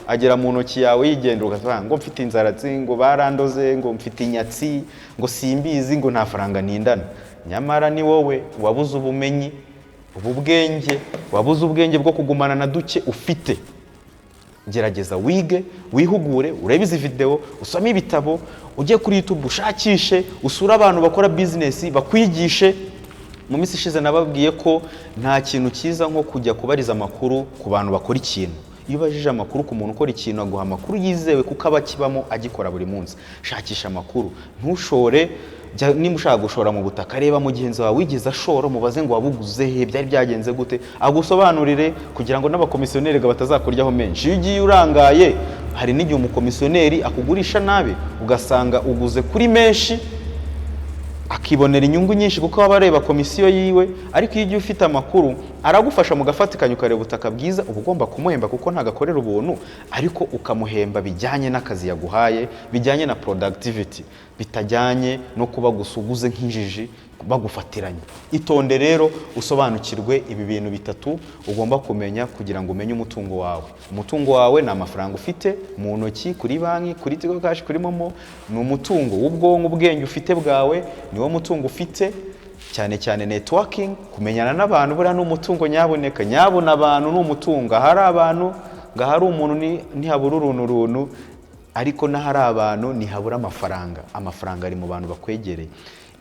[SPEAKER 1] agera mu ntoki yawe yigenda, ugatanga ngo mfite inzaratsi, ngo barandoze, ngo mfite inyatsi, ngo simbizi, ngo nta faranga nindana. Nyamara ni wowe wabuze ubumenyi, wabuze ubwenge bwo kugumana na duke ufite. Gerageza wige, wihugure, urebe izi video, usome ibitabo, ujye kuri YouTube ushakishe, usura abantu bakora business bakwigishe. Mu minsi ishize nababwiye ko nta kintu cyiza nko kujya kubariza amakuru ku bantu bakora ikintu. Iyo ubajije amakuru ku muntu ukora ikintu, aguha amakuru yizewe kuko aba akibamo agikora buri munsi. Shakisha amakuru, ntushore. Nimba ushaka gushora mu butaka, reba mugenzi wawe wigeze ashora, mubaze ngo wabuguze he, byari byagenze gute, agusobanurire kugira ngo n'abakomisiyoneri batazakuryaho menshi. Iyo ugiye urangaye, hari n'igihe umukomisiyoneri akugurisha nabi, ugasanga uguze kuri menshi akibonera inyungu nyinshi kuko aba areba komisiyo yiwe. Ariko iyo ugiye ufite amakuru, aragufasha mu gafatikanya, ukareba ubutaka bwiza, uba ugomba kumuhemba kuko ntagakorera ubuntu, ariko ukamuhemba bijyanye n'akazi yaguhaye, bijyanye na productivity, bitajyanye no kuba gusuguze nk'injiji bagufatiranye. Itonde rero usobanukirwe ibi bintu bitatu ugomba kumenya kugira ngo umenye umutungo wawe. Umutungo wawe ni amafaranga ufite mu ntoki, kuri banki, kuri Tigo Cash, kuri Momo. Ni umutungo w'ubwonko, ubwenge ufite bwawe, niwo mutungo ufite. Cyane cyane networking, kumenyana n'abantu, buriya ni umutungo nyaboneka. Nyabona abantu ni umutungo. Hari abantu, ngahari umuntu ntihabura uruntu, ariko n'ahari abantu ntihabura amafaranga. Amafaranga ari mu bantu bakwegereye.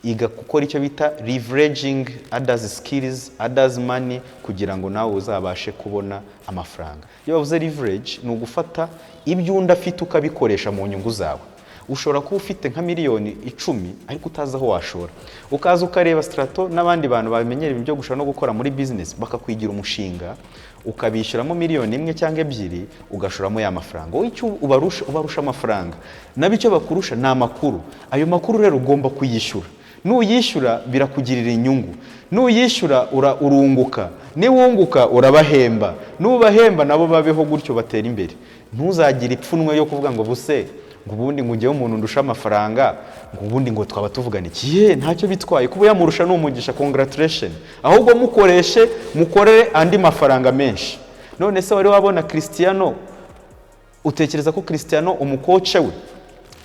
[SPEAKER 1] Iga gukora icyo bita leveraging others skills, others money, kugira ngo nawe uzabashe kubona amafaranga. Iyo bavuze leverage, ni ugufata ibyo undi afite ukabikoresha mu nyungu zawe. Ushobora kuba ufite nka miliyoni 10 ariko utazi aho washora. Ukaza ukareba strato n'abandi bantu bamenyera ibyo gushora no gukora muri business, bakakwigira umushinga, ukabishyuramo miliyoni 1 cyangwa 2, ugashoramo ya mafaranga. Wowe icyo ubarusha amafaranga, nabicyo bakurusha ni amakuru. Ayo makuru rero ugomba kuyishyura. Nuyishyura birakugirira inyungu, nuyishyura urunguka, niwunguka urabahemba, nubahemba nabo babeho gutyo batera imbere. Ntuzagire ipfunwe yo kuvuga ngo buse ngo ubundi ngo ngewe umuntu ndusha amafaranga, ngo ubundi ngo twaba tuvugana iki. Ntacyo bitwaye kuba yamurusha n'umugisha, congratulation. Ahubwo mukorere andi mafaranga menshi. None se wari wabona Cristiano, utekereza ko Cristiano umukoce we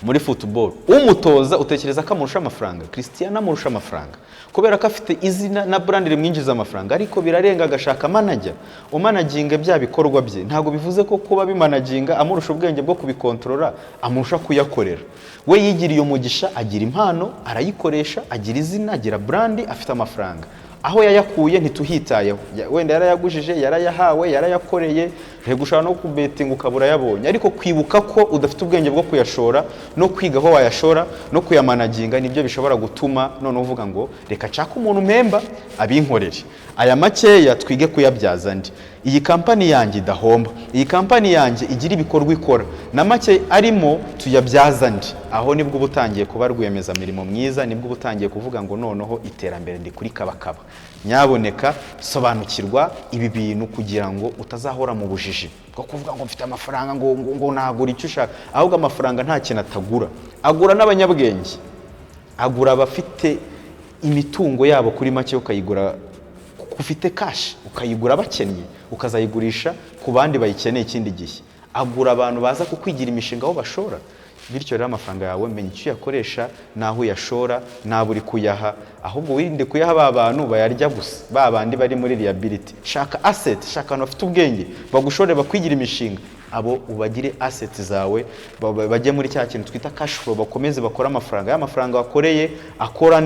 [SPEAKER 1] muri football, umutoza utekereza ko amurusha amafaranga? Cristiano amurusha amafaranga kubera ko afite izina na brand rimwinjiza amafaranga, ariko birarenga agashaka manager umanaginga bya bikorwa bye. Ntago bivuze ko kuba bimanaginga amurusha ubwenge bwo kubikontorora, amurusha kuyakorera. We yigiriye umugisha, agira impano, arayikoresha, agira izina, agira brand, afite amafaranga. Aho yayakuye ntituhitayeho, wenda yarayagujije, yarayahawe, yarayakoreye. Rego ushobora no kubetinga ukabura yabonye, ariko kwibuka ko udafite ubwenge bwo kuyashora no kwiga aho wayashora no kuyamanaginga nibyo bishobora gutuma none uvuga ngo reka nshaka umuntu mpemba abinkorere, aya makeya twige kuyabyaza ndi, iyi kampani yanjye idahomba, iyi kampani yanjye igira ibikorwa ikora, na make arimo tuyabyaza ndi. Aho nibwo ubutangiye kuba rwiyemeza mirimo mwiza, nibwo ubutangiye kuvuga ngo noneho iterambere ndi kuri kabakaba. Nyaboneka sobanukirwa ibi bintu kugira ngo utazahora mu bujiji bwo kuvuga ngo mfite amafaranga ngo nagura icyo ushaka. Ahubwo amafaranga nta kintu atagura, agura n'abanyabwenge, agura abafite imitungo yabo kuri make, ukayigura ufite cash, ukayigura abakennye, ukazayigurisha ku bandi bayikeneye ikindi gihe. Agura abantu baza kukwigira imishinga aho bashora. bityo rero amafaranga yawe menya icyo uyakoresha n'aho uyashora n'abo uri kuyaha, ahubwo wirinde kuyaha ba bantu bayarya gusa, ba bandi bari muri liability. Shaka asset, shaka abantu bafite ubwenge bagushore bakwigira imishinga, abo ubagire asset zawe, bajye muri cya kintu twita cash flow, bakomeze bakora amafaranga. Y'amafaranga wakoreye akora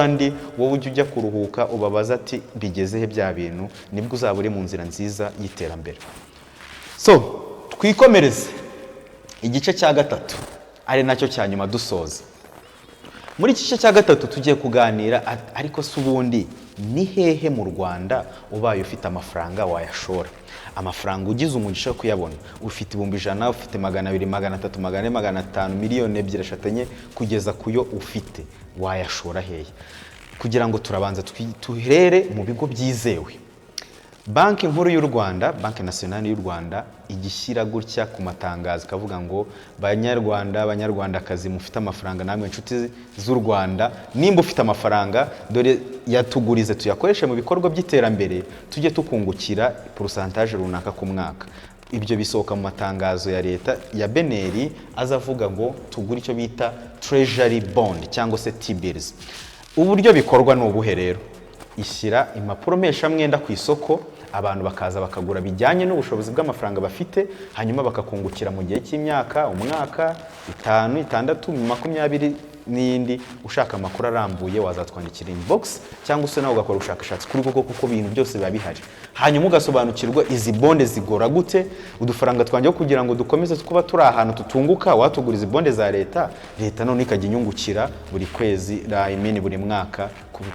[SPEAKER 1] ndi wowe ujya kuruhuka ubabaza ati bigezehe bya bintu, nibwo uzaba uri mu nzira nziza y'iterambere. So twikomereze igice cya gatatu, ari nacyo cya nyuma dusoza. Muri iki gice cya gatatu tugiye kuganira ariko se ubundi ni hehe mu Rwanda ubaye ufite amafaranga wayashora? Amafaranga ugize umugisha wo kuyabona, ufite 100,000, ufite 200, 300, 400, 500, miliyoni 2, 3 enye kugeza kuyo ufite, wayashora hehe? Kugira ngo turabanza tuhere mu bigo byizewe. Banki nkuru y'u Rwanda, Banki Nationale y'u Rwanda igishyira gutya ku matangazo kavuga ngo banyarwandakazi mufite amafaranga, namwe inshuti z'u Rwanda, nimba ufite amafaranga dore yatugurize tuyakoreshe mu bikorwa by'iterambere, tujye tukungukira pourcentage runaka ku mwaka. Ibyo bisohoka mu matangazo ya leta ya Beneri azavuga ngo tugure icyo bita treasury bond cyangwa se T-bills. Uburyo bikorwa ni ubuhe rero? Ishyira impapuro mpeshamwenda ku isoko, abantu bakaza bakagura bijyanye n'ubushobozi bw'amafaranga bafite, hanyuma bakakungukira mu gihe cy'imyaka, umwaka, 5, 6, 20 n'indi. Ushaka amakuru arambuye wazatwandikira inbox cyangwa se nawe ugakora ubushakashatsi kuri kuko ibintu byose biba bihari, hanyuma ugasobanukirwa izi bonde zigora gute, udufaranga twanjye kugira ngo dukomeze kuba turi ahantu tutunguka, watugura izi bonde za leta none ikajya inyungukira buri kwezi, buri mwaka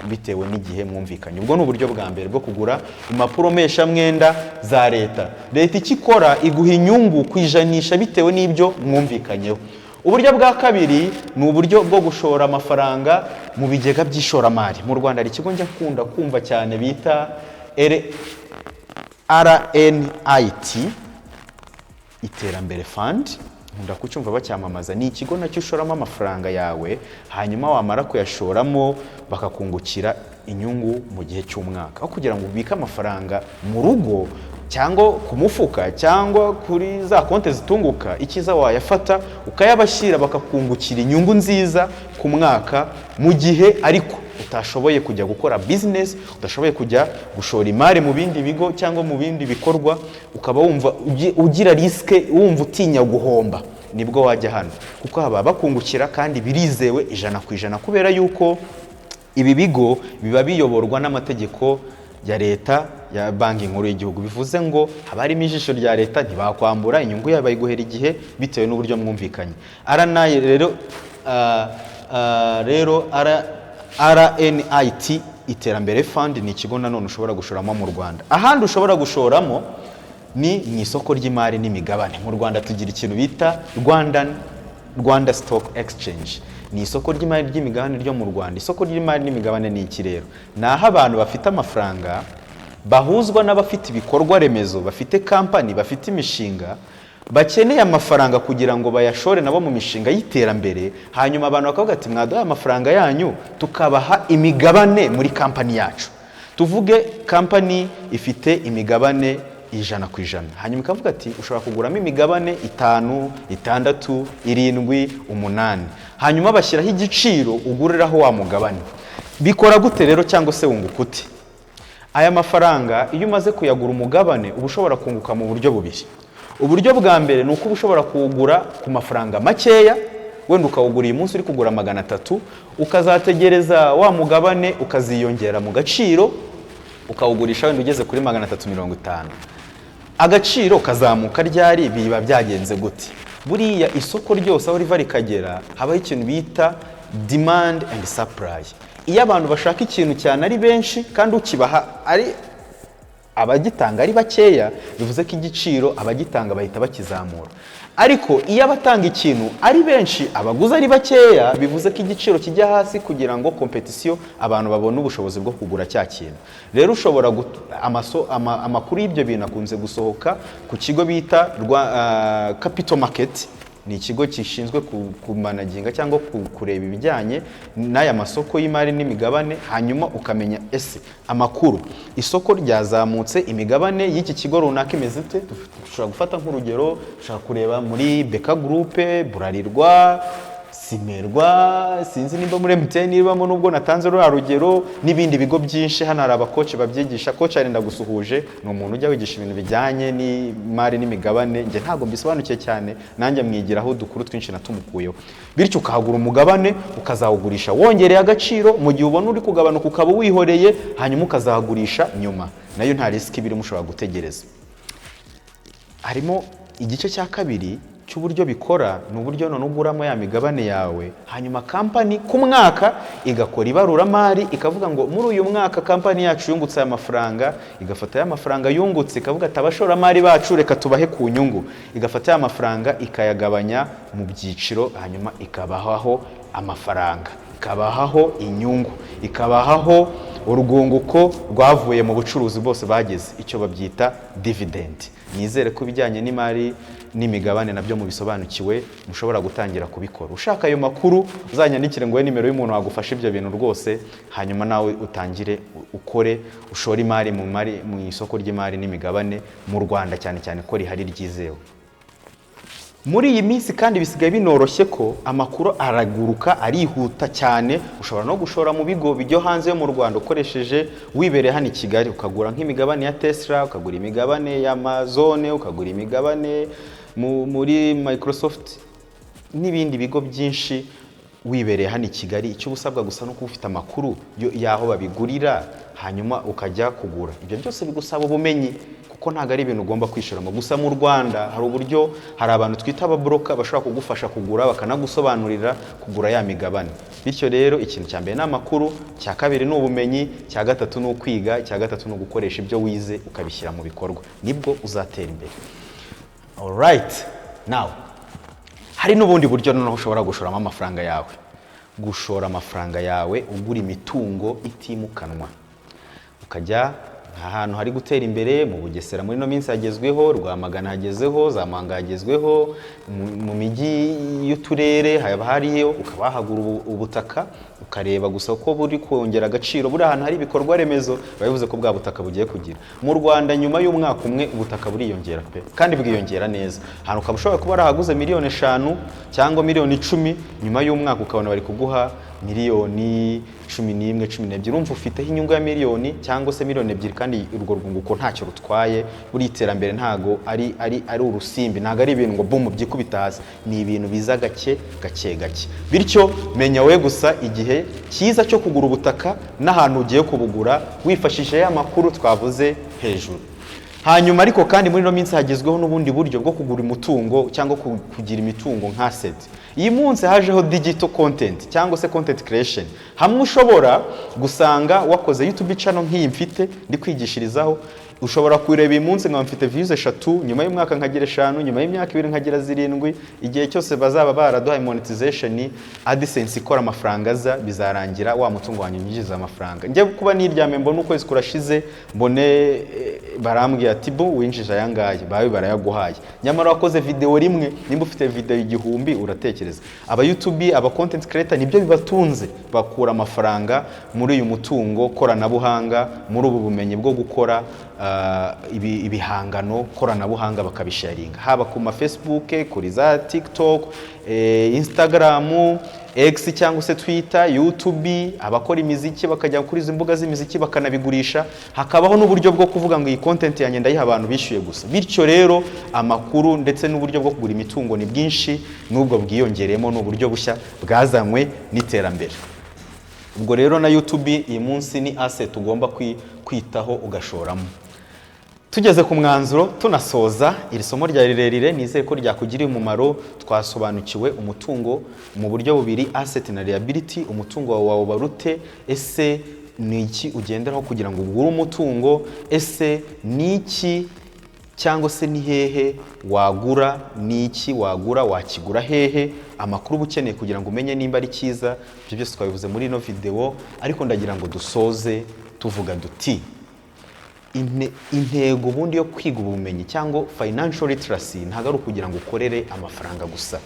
[SPEAKER 1] bitewe n'igihe mwumvikanye. Ubwo ni uburyo bwa mbere bwo kugura impapuro mpeshamwenda za leta. Leta ikikora iguha inyungu kwijanisha bitewe n'ibyo mwumvikanyeho. Uburyo bwa kabiri ni uburyo bwo gushora amafaranga mu bigega by'ishoramari. Mu Rwanda hari ikigo njya kumva cyane bita RNIT, Iterambere Fund. Nkunda kucyumva bacyamamaza. Ni ikigo nacyo ushoramo amafaranga yawe, hanyuma wamara kuyashoramo bakakungukira inyungu mu gihe cy'umwaka. Aho kugira ngo ubike amafaranga mu rugo cyangwa ku mufuka cyangwa kuri za konti zitunguka, ikiza wayafata ukayabashyira bakakungukira inyungu nziza ku mwaka, mu gihe ariko utashoboye kujya gukora business, udashoboye kujya gushora imari mu bindi bigo cyangwa mu bindi bikorwa, ukaba wumva ugira riske, wumva utinya guhomba, nibwo wajya hano, kuko haba bakungukira kandi birizewe 100% kubera yuko ibi bigo biba biyoborwa n'amategeko ya leta ya Banki Nkuru y'Igihugu. Bivuze ngo haba harimo ijisho rya leta, ntibakwambura inyungu yawe bayiguhera igihe bitewe n'uburyo mwumvikanye. RNIT Iterambere Fund ni ikigo nanone ushobora gushoramo mu Rwanda. Ahandi ushobora gushoramo ni mu isoko ry'imari n'imigabane. Mu Rwanda tugira ikintu bita Rwanda Stock Exchange. Ni isoko ry'imari ry'imigabane ryo mu Rwanda. Isoko ry'imari n'imigabane ni iki rero? Ni aho abantu bafite amafaranga bahuzwa n'abafite ibikorwa remezo, bafite kampani, bafite imishinga, bakeneye amafaranga kugira ngo bayashore nabo mu mishinga y'iterambere, hanyuma abantu bakavuga ati mwaduhaye amafaranga yanyu tukabaha imigabane muri kampani yacu. Tuvuge kampani ifite imigabane 100%, hanyuma ikavuga ati ushobora kuguramo imigabane 5, 6, 7, 8, hanyuma bashyiraho igiciro uguriraho wa mugabane. Bikora gute rero cyangwa se wunguka ute? Aya mafaranga iyo umaze kuyagura umugabane uba ushobora kunguka mu buryo bubiri. Uburyo bwa mbere ni uko ushobora kuwugura ku mafaranga makeya, wenda ukawugura uyu munsi uri kugura 300, ukazategereza wa mugabane ukaziyongera mu gaciro, ukawugurisha wenda ugeze kuri 350. Agaciro kazamuka ryari, biba byagenze gute? Buriya isoko ryose aho riva rikagera habaho ikintu bita demand and supply. Iyo abantu bashaka ikintu cyane ari benshi kandi ukibaha ari abagitanga ari bakeya, bivuze ko igiciro abagitanga bahita bakizamura. Ariko iyo abatanga ikintu ari benshi abaguzi ari bakeya, bivuze ko igiciro kijya hasi kugira ngo competition abantu babone ubushobozi bwo kugura cya kintu. Rero ushobora amakuru y'ibyo bintu akunze gusohoka ku kigo bita Capital Market ni ikigo gishinzwe kumanaginga cyangwa kureba ibijyanye n'aya masoko y'imari n'imigabane, hanyuma ukamenya ese amakuru isoko ryazamutse, imigabane y'iki kigo runaka imeze ite. Dushobora gufata nk'urugero, dushobora kureba muri Beka Group, Burarirwa, Simerwa, sinzi nimba muri MTN nibamo, nubwo natanze rura rugero, n'ibindi bigo byinshi. Hano hari abakoci babyigisha. Coach arenda gusuhuje, ni umuntu ujya wigisha ibintu bijyanye n'imari n'imigabane. Nge ntabwo mbisobanukiye cyane, nanjye mwigiraho dukuru twinshi natumukuyeho. Bityo ukahagura umugabane ukazawugurisha wongereye agaciro, mu gihe ubona uri kugabanuka ukaba wihoreye, hanyuma ukazagurisha nyuma. Nayo nta risk ibiri mushobora gutegereza. Harimo igice cya kabiri cy'uburyo bikora, ni uburyo none uguramo ya migabane yawe, hanyuma kampani ku mwaka igakora ibaruramari ikavuga ngo muri uyu mwaka kampani yacu yungutse aya mafaranga, igafata ya mafaranga yungutse ikavuga ati abashoramari bacu reka tubahe ku nyungu, igafata ya mafaranga ikayagabanya mu byiciro, hanyuma ikabahaho amafaranga, ikabahaho inyungu, ikabahaho urwunguko rwavuye mu bucuruzi bose bageze, icyo babyita dividend. Nizere ko ibijyanye n'imari n'imigabane nabyo mubisobanukiwe, mushobora gutangira kubikora. Ushaka ayo makuru uzanyandikire ngo nimero y'umuntu wagufasha ibyo bintu rwose, hanyuma nawe utangire ukore, ushore imari mu isoko ry'imari n'imigabane mu Rwanda, cyane cyane ko rihari ryizewe. Muri iyi minsi kandi bisigaye binoroshye ko amakuru araguruka, arihuta cyane. Ushobora no gushora mu bigo bijyo hanze yo mu Rwanda ukoresheje wibereye hano i Kigali, ukagura nk'imigabane ya Tesla, ukagura imigabane ya Amazon, ukagura imigabane muri Microsoft n'ibindi bigo byinshi wibereye hano i Kigali. Icyo usabwa gusa no kuba ufite amakuru y'aho babigurira, hanyuma ukajya kugura. Ibyo byose bigusaba ubumenyi, kuko ntago ari ibintu ugomba kwishoramo gusa. Mu Rwanda hari uburyo, hari abantu twita ababroka bashobora kugufasha kugura, bakanagusobanurira kugura ya migabane. Bityo rero ikintu cya mbere ni amakuru, cya kabiri ni ubumenyi, cya gatatu ni ukwiga, cya gatatu ni ugukoresha ibyo wize ukabishyira mu bikorwa, nibwo uzatera imbere. Alright, now hari n'ubundi buryo noneho ushobora gushoramo amafaranga yawe. Gushora amafaranga yawe ugura imitungo itimukanwa, ukajya ahantu hari gutera imbere. Mu Bugesera muri no minsi hagezweho, Rwamagana hagezeho, za Muhanga hagezweho, mu mijyi y'uturere haba hariyo, ukaba hagura ubutaka ukareba gusa uko buri kongera agaciro. Buri ahantu hari ibikorwa remezo babivuze ko bwa butaka bugiye kugira. Mu Rwanda nyuma y'umwaka umwe ubutaka buriyongera pe, kandi bwiyongera neza. Ahantu ukaba ushobora kuba arahaguze miliyoni 5 cyangwa miliyoni 10, nyuma y'umwaka ukabona bari kuguha miliyoni 11, 12. Urumva ufiteho inyungu ya miliyoni cyangwa se miliyoni 2, kandi urwo rwunguko ntacyo rutwaye. Buri iterambere ntago ari urusimbi, ntago ari ibintu ngo boom byikubita hasi, ni ibintu biza gake gake. Bityo menya we gusa igihe cyiza cyo kugura ubutaka n'ahantu ugiye kubugura wifashishije ya makuru twavuze hejuru. Hanyuma ariko kandi muri no minsi hagezweho n'ubundi buryo bwo kugura umutungo cyangwa kugira imitungo nka asset. Iyi munsi hajeho digital content cyangwa se content creation. Hamwe ushobora gusanga wakoze YouTube channel nk'iyi mfite ndi kwigishirizaho, ushobora kureba iyi munsi nka mfite views 3, nyuma y'umwaka nkagira 5, nyuma y'imyaka 2 nkagira 7. Igihe cyose bazaba baraduhaye monetization, AdSense ikora amafaranga aza, bizarangira wa mutungo wanyu nyinjiza amafaranga. Njye kuba niryame mbona ukwezi kurashize, mbone barambwiye ati bo winjije ayangaye, bawe barayaguhaye. Nyamara wakoze video rimwe, nimba ufite video 1000 uratekereza. Aba YouTube, aba content creator nibyo bibatunze, bakura amafaranga muri uyu mutungo koranabuhanga, muri ubu bumenyi bwo gukora ibihangano koranabuhanga bakabisharinga, haba ku ma Facebook, kuri za TikTok, Instagram, X cyangwa se Twitter, YouTube. Abakora imiziki bakajya kuri izi mbuga z'imiziki bakanabigurisha. Hakabaho n'uburyo bwo kuvuga ngo iyi content yanjye ndayiha abantu bishyuye gusa. Bityo rero amakuru ndetse n'uburyo bwo kugura imitungo ni bwinshi, n'ubwo bwiyongeremo n'uburyo bushya bwazanywe n'iterambere. Ubwo rero na YouTube iyi munsi ni asset ugomba kwitaho ugashoramo. Tugeze ku mwanzuro tunasoza iri somo rya rirerire, nizeye ko ryakugiriye umumaro. Twasobanukiwe umutungo mu buryo bubiri, asset na liability. Umutungo wawe barute, ese ni iki ugenderaho kugira ngo ugure umutungo, ese ni iki cyangwa se ni hehe wagura, ni iki wagura, wakigura hehe, amakuru ukeneye kugira ngo umenye nimba ari cyiza. Ibyo byose twabivuze muri ino video, ariko ndagira ngo dusoze tuvuga duti intego ubundi yo kwiga ubumenyi cyangwa financial literacy ntago ari ukugira ngo ukorere amafaranga gusa.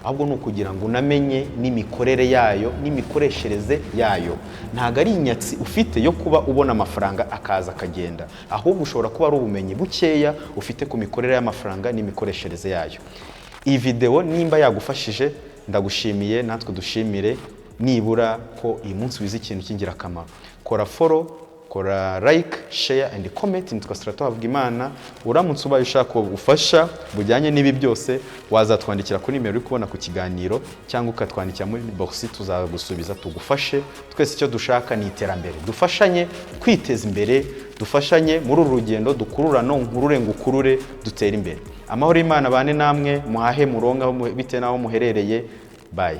[SPEAKER 1] ahubwo ni ukugira ngo unamenye n'imikorere yayo n'imikoreshereze yayo. Ntabwo ari inyatsi ufite yo kuba ubona amafaranga akaza akagenda, ahubwo ushobora kuba ari ubumenyi bukeya ufite ku mikorere y'amafaranga n'imikoreshereze yayo. Iyi video nimba yagufashije ndagushimiye, natwe dushimire nibura ko iyi munsi wize ikintu cy'ingirakamaro. Kora follow, kora like, share and comment. Nitwa Straton Havugimana. Uramutse ubaye ushaka ubufasha bujyanye n'ibi byose wazatwandikira kuri nimero uri kubona ku kiganiro cyangwa ukatwandikira muri box, tuzagusubiza tugufashe. Twese icyo dushaka ni iterambere, dufashanye kwiteza imbere, dufashanye muri uru rugendo dukururano, nkurure ngukurure, dutera imbere. Amahoro y'Imana bane namwe, muhahe muronga bitewe n'aho muherereye. Bye.